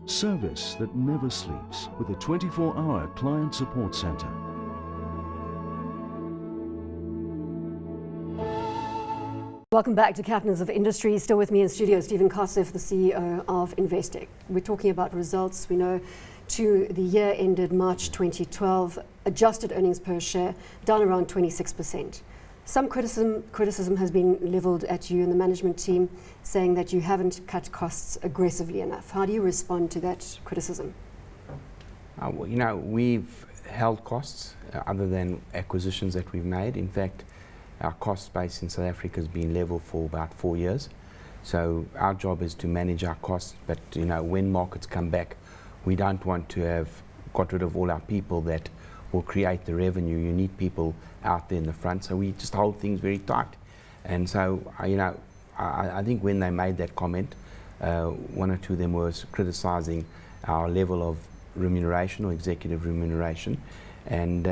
Service that never sleeps with a 24-hour client support center. Welcome back to Captains of Industry. Still with me in studio, Stephen Koseff, the CEO of Investec. We're talking about results. We know to the year ended March 2012, adjusted earnings per share down around 26%. Some criticism has been levelled at you and the management team, saying that you haven't cut costs aggressively enough. How do you respond to that criticism? Well, we've held costs other than acquisitions that we've made. In fact, our cost base in South Africa has been level for about 4 years. So our job is to manage our costs, but when markets come back, we don't want to have got rid of all our people that will create the revenue. You need people out there in the front, so we just hold things very tight. And so, I think when they made that comment, one or two of them was criticising our level of remuneration or executive remuneration, and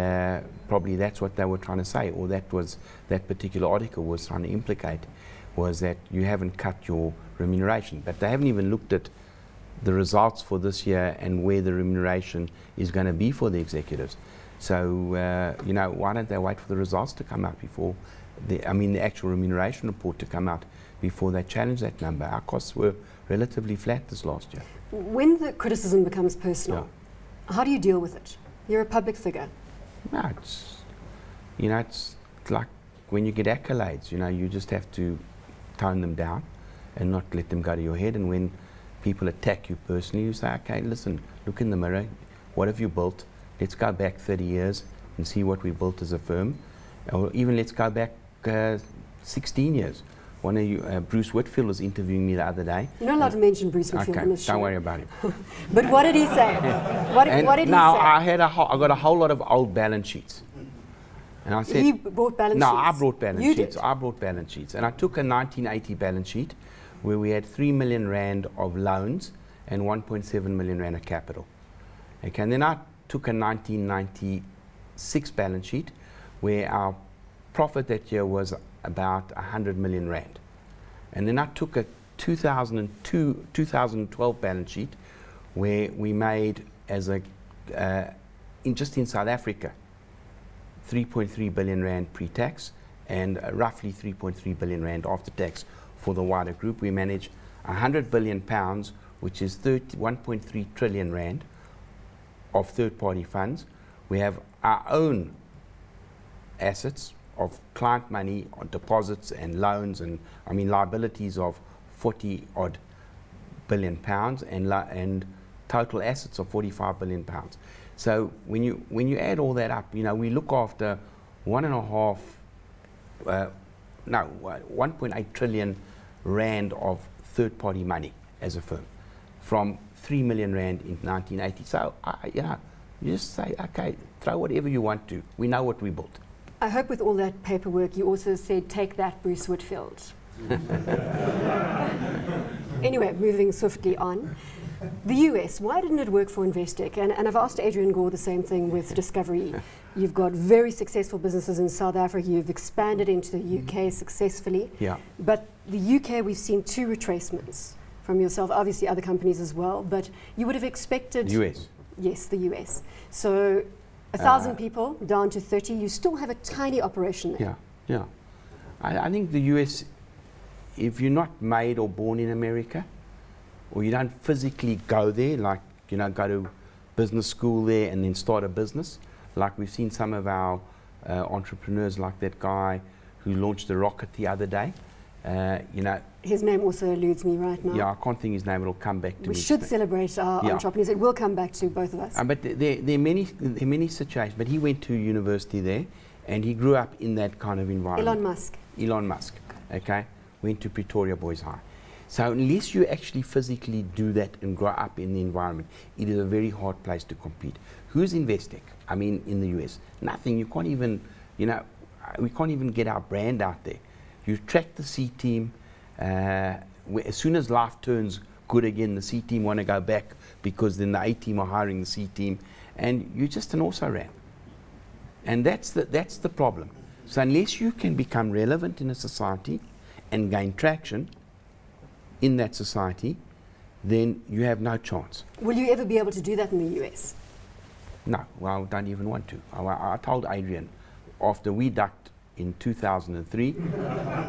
probably that's what they were trying to say, or that particular article was trying to implicate, was that you haven't cut your remuneration. But they haven't even looked at the results for this year and where the remuneration is going to be for the executives. So, why don't they wait for the results to come out before, the actual remuneration report to come out before they challenge that number? Our costs were relatively flat this last year. When the criticism becomes personal, how do you deal with it? You're a public figure. No, it's like when you get accolades, you just have to tone them down and not let them go to your head. And when people attack you personally, you say, okay, listen, look in the mirror, what have you built? Let's go back 30 years and see what we built as a firm. Or even let's go back 16 years. One of you, Bruce Whitfield, was interviewing me the other day. You're not allowed to mention Bruce Whitfield in this show. Don't worry about him. But what did he say? What did he say? I got a whole lot of old balance sheets. And I said, he brought balance sheets? No, I brought balance you sheets. Did. I brought balance sheets. And I took a 1980 balance sheet where we had 3 million rand of loans and 1.7 million rand of capital. Okay, and then I took a 1996 balance sheet where our profit that year was about 100 million rand. And then I took a 2012 balance sheet where we made just in South Africa 3.3 billion rand pre-tax and roughly 3.3 billion rand after tax for the wider group. We manage 100 billion pounds, which is 1.3 trillion rand of third-party funds. We have our own assets of client money on deposits and loans and liabilities of 40 odd billion pounds and total assets of 45 billion pounds. So when you add all that up, we look after 1.8 trillion rand of third-party money as a firm, from 3 million rand in 1980. So you just say, okay, throw whatever you want to. We know what we built. I hope with all that paperwork you also said, take that, Bruce Whitfield. Anyway, moving swiftly on. The US, why didn't it work for Investec? And I've asked Adrian Gore the same thing with Discovery. You've got very successful businesses in South Africa. You've expanded into the UK successfully. Yeah. But the UK, we've seen 2 retracements from yourself, obviously other companies as well. But you would have expected... US? Yes, the US. So 1,000 people down to 30. You still have a tiny operation there. Yeah. I think the US, if you're not made or born in America, or you don't physically go there, like, go to business school there and then start a business, like we've seen some of our entrepreneurs, like that guy who launched the rocket the other day, His name also eludes me right now. Yeah, I can't think his name, it'll come back to me. We should celebrate our entrepreneurs. It will come back to both of us. But there are many situations, but he went to university there and he grew up in that kind of environment. Elon Musk, okay, went to Pretoria Boys High. So unless you actually physically do that and grow up in the environment, it is a very hard place to compete. Who's Investec? In the US, nothing. You can't even, we can't even get our brand out there. You track the C team. As soon as life turns good again, the C team want to go back because then the A team are hiring the C team, and you're just an also-ran. And that's the problem. So unless you can become relevant in a society and gain traction in that society, then you have no chance. Will you ever be able to do that in the US? No, well, I don't even want to. I told Adrian, after we ducked in 2003,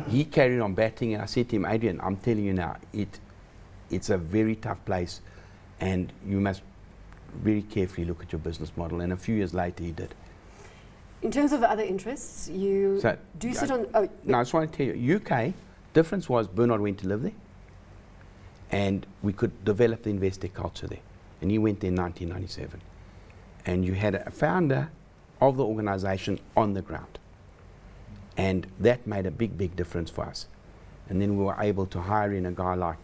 he carried on batting, and I said to him, Adrian, I'm telling you now, it's a very tough place, and you must very carefully look at your business model. And a few years later, he did. In terms of other interests, you do sit on... Oh, no, I just want to tell you, UK, difference was Bernard went to live there, and we could develop the Investec culture there. And he went there in 1997. And you had a founder of the organization on the ground. And that made a big, big difference for us. And then we were able to hire in a guy like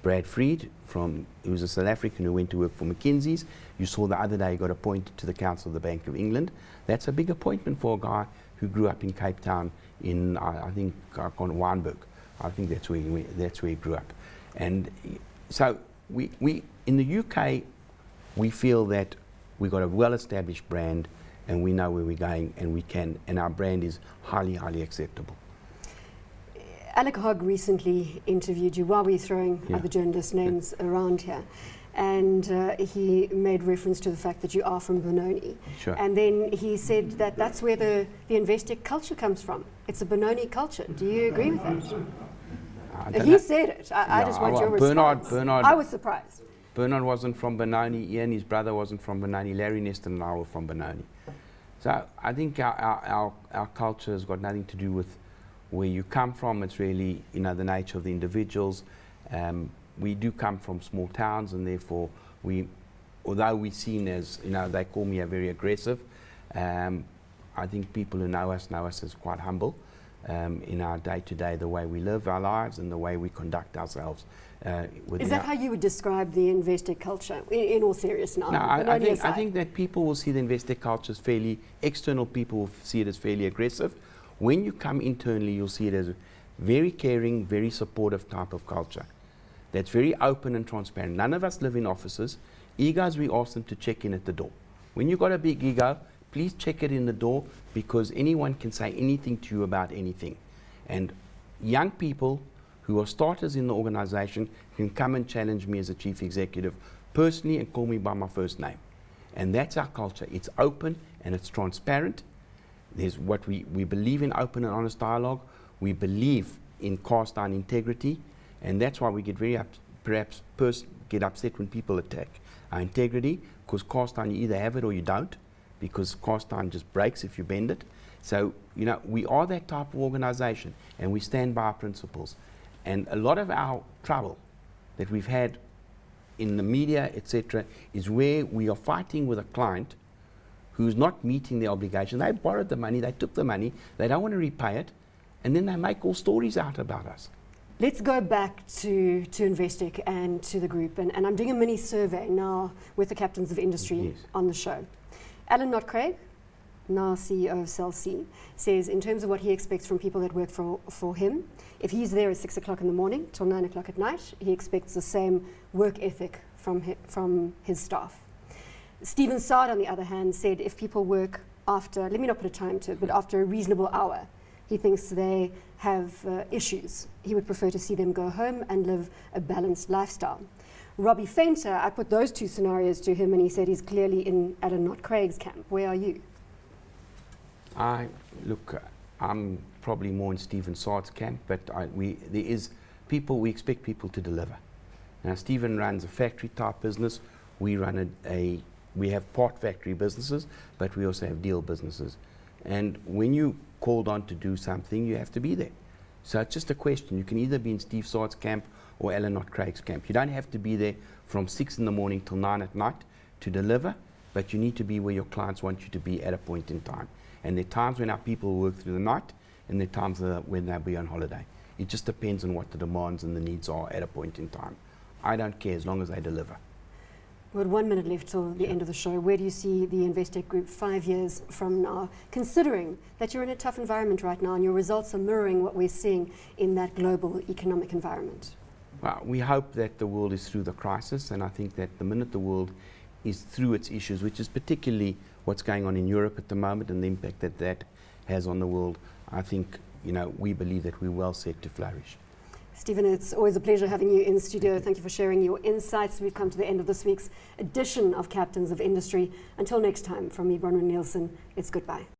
Brad Fried, he was a South African who went to work for McKinsey's. You saw the other day he got appointed to the Council of the Bank of England. That's a big appointment for a guy who grew up in Cape Town in, I think, Wynberg. I think that's where he grew up. And so we in the UK, we feel that we've got a well-established brand, and we know where we're going, and our brand is highly, highly acceptable. Alec Hogg recently interviewed you while we were throwing other journalists' names around here. And he made reference to the fact that you are from Benoni. Sure. And then he said that that's where the Investec culture comes from. It's a Benoni culture. Do you agree with that? He said it. I just want your response. Bernard, I was surprised. Bernard wasn't from Benoni. Ian, his brother, wasn't from Benoni. Larry Neston and I were from Benoni. So I think our culture has got nothing to do with where you come from. It's really, the nature of the individuals. We do come from small towns, and therefore although we're seen as, they call me a very aggressive, I think people who know us as quite humble in our day-to-day, the way we live our lives and the way we conduct ourselves. Is that how you would describe the Investec culture, in all seriousness? No, I think that people will see the Investec culture as fairly, external people will see it as fairly aggressive. When you come internally, you'll see it as a very caring, very supportive type of culture that's very open and transparent. None of us live in offices. Egos, we ask them to check in at the door. When you've got a big ego, please check it in the door, because anyone can say anything to you about anything. And young people who are starters in the organization can come and challenge me as a chief executive personally and call me by my first name. And that's our culture. It's open and it's transparent. There's what we believe in, open and honest dialogue. We believe in cast iron integrity, and that's why we get very get upset when people attack our integrity, because cast iron, you either have it or you don't, because cast iron just breaks if you bend it. So, we are that type of organization, and we stand by our principles. And a lot of our trouble that we've had in the media, etc., is where we are fighting with a client who's not meeting their obligation. They borrowed the money, they took the money, they don't want to repay it, and then they make all stories out about us. Let's go back to Investec and to the group, and I'm doing a mini survey now with the captains of industry on the show. Alan Nott-Craig, now CEO of Cell C, says in terms of what he expects from people that work for him, if he's there at 6 o'clock in the morning till 9 o'clock at night, he expects the same work ethic from his staff. Stephen Saad, on the other hand, said if people work after, let me not put a time to it, but after a reasonable hour, he thinks they have issues. He would prefer to see them go home and live a balanced lifestyle. Robbie Fenter, I put those two scenarios to him, and he said he's clearly in Alan Nott-Craig's camp. Where are you? I'm probably more in Stephen Saad's camp, but we expect people to deliver. Now, Stephen runs a factory type business. We run we have part factory businesses, but we also have deal businesses. And when you called on to do something, you have to be there. So it's just a question. You can either be in Steve Saad's camp or Alan Nott-Craig's camp. You don't have to be there from 6 in the morning till 9 at night to deliver, but you need to be where your clients want you to be at a point in time. And there are times when our people work through the night, and there are times when they'll be on holiday. It just depends on what the demands and the needs are at a point in time. I don't care as long as they deliver. We've got 1 minute left till the end of the show. Where do you see the Investec Group 5 years from now, considering that you're in a tough environment right now and your results are mirroring what we're seeing in that global economic environment? Well, we hope that the world is through the crisis, and I think that the minute the world is through its issues, which is particularly what's going on in Europe at the moment and the impact that has on the world, I think, we believe that we're well set to flourish. Stephen, it's always a pleasure having you in studio. Thank you for sharing your insights. We've come to the end of this week's edition of Captains of Industry. Until next time, from me, Bronwyn Nielsen, it's goodbye.